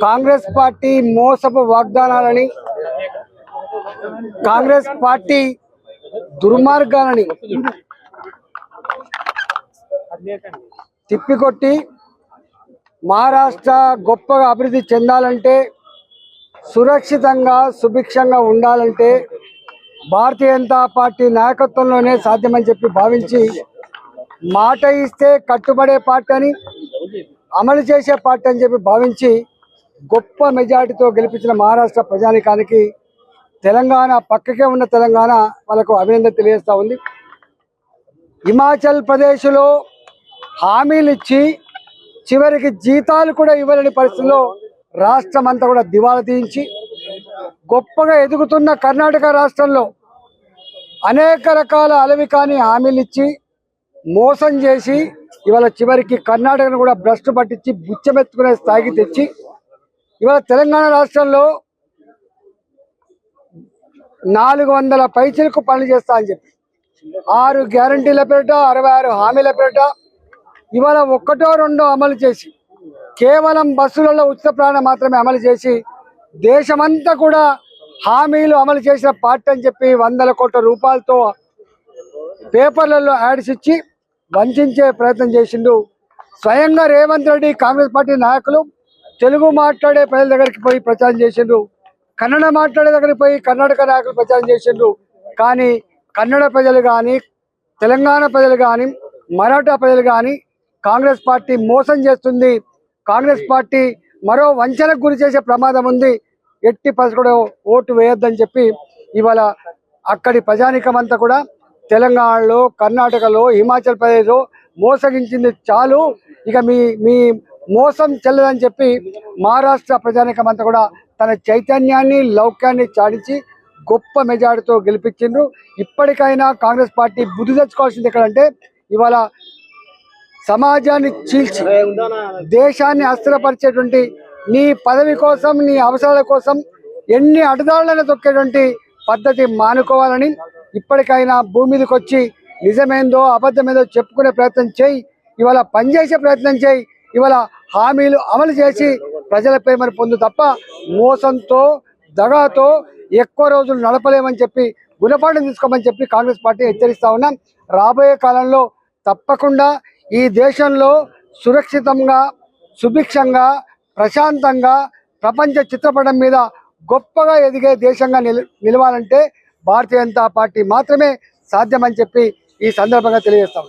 Congress party మోసపు వాగ్దానాలని, Congress party దుర్మార్గాలని తిప్పికొట్టి Maharashtra గొప్పగా అభివృద్ధి చెందాలంటే, సురక్షితంగా సుభిక్షంగా ఉండాలంటే భారతీయ జనతా పార్టీ నాయకత్వంలోనే సాధ్యమని చెప్పి భావించి, మాట ఇస్తే కట్టుబడే పార్టీ అని, అమలు చేసే పార్టీ అని చెప్పి భావించి గొప్ప మెజార్టీతో గెలిపించిన మహారాష్ట్ర ప్రజానికానికి తెలంగాణ, పక్కకే ఉన్న తెలంగాణ వాళ్ళకు అభినందన తెలియజేస్తూ ఉంది. హిమాచల్ ప్రదేశ్లో హామీలు ఇచ్చి చివరికి జీతాలు కూడా ఇవ్వలేని పరిస్థితుల్లో రాష్ట్రం అంతా కూడా దివాలా తీయించి, గొప్పగా ఎదుగుతున్న కర్ణాటక రాష్ట్రంలో అనేక రకాల అలవికాని హామీలు ఇచ్చి మోసం చేసి ఇవాళ చివరికి కర్ణాటకను కూడా భ్రష్టు పట్టించి బుచ్చమెత్తుకునే స్థాయికి తెచ్చి ఇవాళ తెలంగాణ రాష్ట్రంలో 400 పైచలకు పనులు చేస్తా అని చెప్పి 6 గ్యారంటీల పేరిట 66 హామీల పేరిట ఇవాళ ఒక్కటో రెండో అమలు చేసి, కేవలం బస్సులలో ఉచిత ప్రయాణం మాత్రమే అమలు చేసి దేశమంతా కూడా హామీలు అమలు చేసిన పార్టీ అని చెప్పి 100 కోట్ల రూపాయలతో పేపర్లలో యాడ్స్ ఇచ్చి వంచే ప్రయత్నం చేసిండు. స్వయంగా రేవంత్ రెడ్డి, కాంగ్రెస్ పార్టీ నాయకులు తెలుగు మాట్లాడే ప్రజల దగ్గరికి పోయి ప్రచారం చేసిండ్రు, కన్నడ మాట్లాడే దగ్గరికి పోయి కర్ణాటక నాయకులు ప్రచారం చేసిండ్రు. కానీ కన్నడ ప్రజలు కానీ, తెలంగాణ ప్రజలు కానీ, మరాఠా ప్రజలు కానీ కాంగ్రెస్ పార్టీ మోసం చేస్తుంది, కాంగ్రెస్ పార్టీ మరో వంచనకు గురి చేసే ప్రమాదం ఉంది, ఎట్టి పరిస్థితుల్లో ఓటు వేయొద్దని చెప్పి ఇవాళ అక్కడి ప్రజానికమంతా కూడా తెలంగాణలో, కర్ణాటకలో, హిమాచల్ ప్రదేశ్లో మోసగించింది చాలు, ఇక మీ మోసం చెల్లదని చెప్పి మహారాష్ట్ర ప్రజానికమంతా కూడా తన చైతన్యాన్ని, లౌక్యాన్ని చాటించి గొప్ప మెజార్టీతో గెలిపించిండ్రు. ఇప్పటికైనా కాంగ్రెస్ పార్టీ బుద్ధి తెచ్చుకోవాల్సింది ఎక్కడంటే, ఇవాళ సమాజాన్ని చీల్చి దేశాన్ని అస్థిరపరిచేటువంటి, నీ పదవి కోసం, నీ అవసరాల కోసం ఎన్ని అడ్డదారులను తొక్కేటువంటి పద్ధతి మానుకోవాలని, ఇప్పటికైనా భూమి మీదకి వచ్చి నిజమేందో అబద్ధమేందో చెప్పుకునే ప్రయత్నం చేయి, ఇవాళ పనిచేసే ప్రయత్నం చేయి, ఇవాళ హామీలు అమలు చేసి ప్రజల ప్రేమను పొందు తప్ప మోసంతో, దగాతో ఎక్కువ రోజులు నడపలేమని చెప్పి గుణపాఠం తీసుకోమని చెప్పి కాంగ్రెస్ పార్టీ హెచ్చరిస్తా ఉన్నాం. రాబోయే కాలంలో తప్పకుండా ఈ దేశంలో సురక్షితంగా, సుభిక్షంగా, ప్రశాంతంగా ప్రపంచ చిత్రపటం మీద గొప్పగా ఎదిగే దేశంగా నిలవాలంటే భారతీయ జనతా పార్టీ మాత్రమే సాధ్యమని చెప్పి ఈ సందర్భంగా తెలియజేస్తాం.